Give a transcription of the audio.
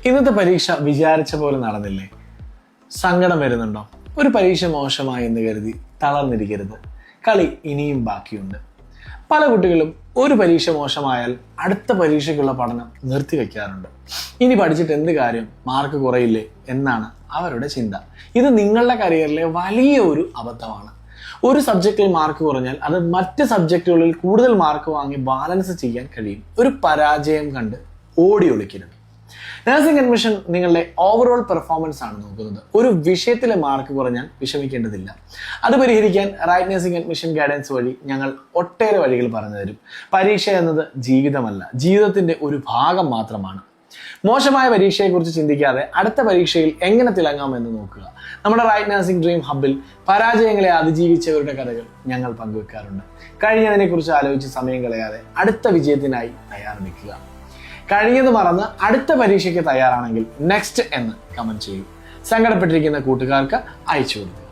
ഇന്നത്തെ പരീക്ഷ വിചാരിച്ച പോലെ നടന്നില്ലേ? സങ്കടം വരുന്നുണ്ടോ? ഒരു പരീക്ഷ മോശമായി എന്ന് കരുതി തളർന്നിരിക്കരുത്. കളി ഇനിയും ബാക്കിയുണ്ട്. പല കുട്ടികളും ഒരു പരീക്ഷ മോശമായാൽ അടുത്ത പരീക്ഷയ്ക്കുള്ള പഠനം നിർത്തിവെക്കാറുണ്ട്. ഇനി പഠിച്ചിട്ട് എന്ത് കാര്യം, മാർക്ക് കുറയില്ലേ എന്നാണ് അവരുടെ ചിന്ത. ഇത് നിങ്ങളുടെ കരിയറിലെ വലിയ ഒരു അബദ്ധമാണ്. ഒരു സബ്ജക്റ്റിൽ മാർക്ക് കുറഞ്ഞാൽ അത് മറ്റ് സബ്ജക്റ്റുകളിൽ കൂടുതൽ മാർക്ക് വാങ്ങി ബാലൻസ് ചെയ്യാൻ കഴിയും. ഒരു പരാജയം കണ്ട് ഓടി ഒളിക്കരുത്. നഴ്സിംഗ് അഡ്മിഷൻ നിങ്ങളുടെ ഓവറോൾ പെർഫോമൻസ് ആണ് നോക്കുന്നത്. ഒരു വിഷയത്തിലെ മാർക്ക് കുറഞ്ഞാൽ വിഷമിക്കേണ്ടതില്ല. അത് പരിഹരിക്കാൻ റൈറ്റ് നഴ്സിംഗ് അഡ്മിഷൻ ഗൈഡൻസ് വഴി ഞങ്ങൾ ഒട്ടേറെ വഴികൾ പറഞ്ഞു തരും. പരീക്ഷ എന്നത് ജീവിതമല്ല, ജീവിതത്തിന്റെ ഒരു ഭാഗം മാത്രമാണ്. മോശമായ പരീക്ഷയെക്കുറിച്ച് ചിന്തിക്കാതെ അടുത്ത പരീക്ഷയിൽ എങ്ങനെ തിളങ്ങാമെന്ന് നോക്കുക. നമ്മുടെ റൈറ്റ് നഴ്സിംഗ് ഡ്രീം ഹബ്ബിൽ പരാജയങ്ങളെ അതിജീവിച്ചവരുടെ കഥകൾ ഞങ്ങൾ പങ്കുവെക്കാറുണ്ട്. കഴിഞ്ഞതിനെക്കുറിച്ച് ആലോചിച്ച് സമയം കളയാതെ അടുത്ത വിജയത്തിനായി തയ്യാറെടുക്കുക. കഴിഞ്ഞത് മറന്ന് അടുത്ത പരീക്ഷയ്ക്ക് തയ്യാറാണെങ്കിൽ നെക്സ്റ്റ് എന്ന് കമന്റ് ചെയ്യൂ. സങ്കടപ്പെട്ടിരിക്കുന്ന കൂട്ടുകാർക്ക് അയച്ചു കൊടുക്കുക.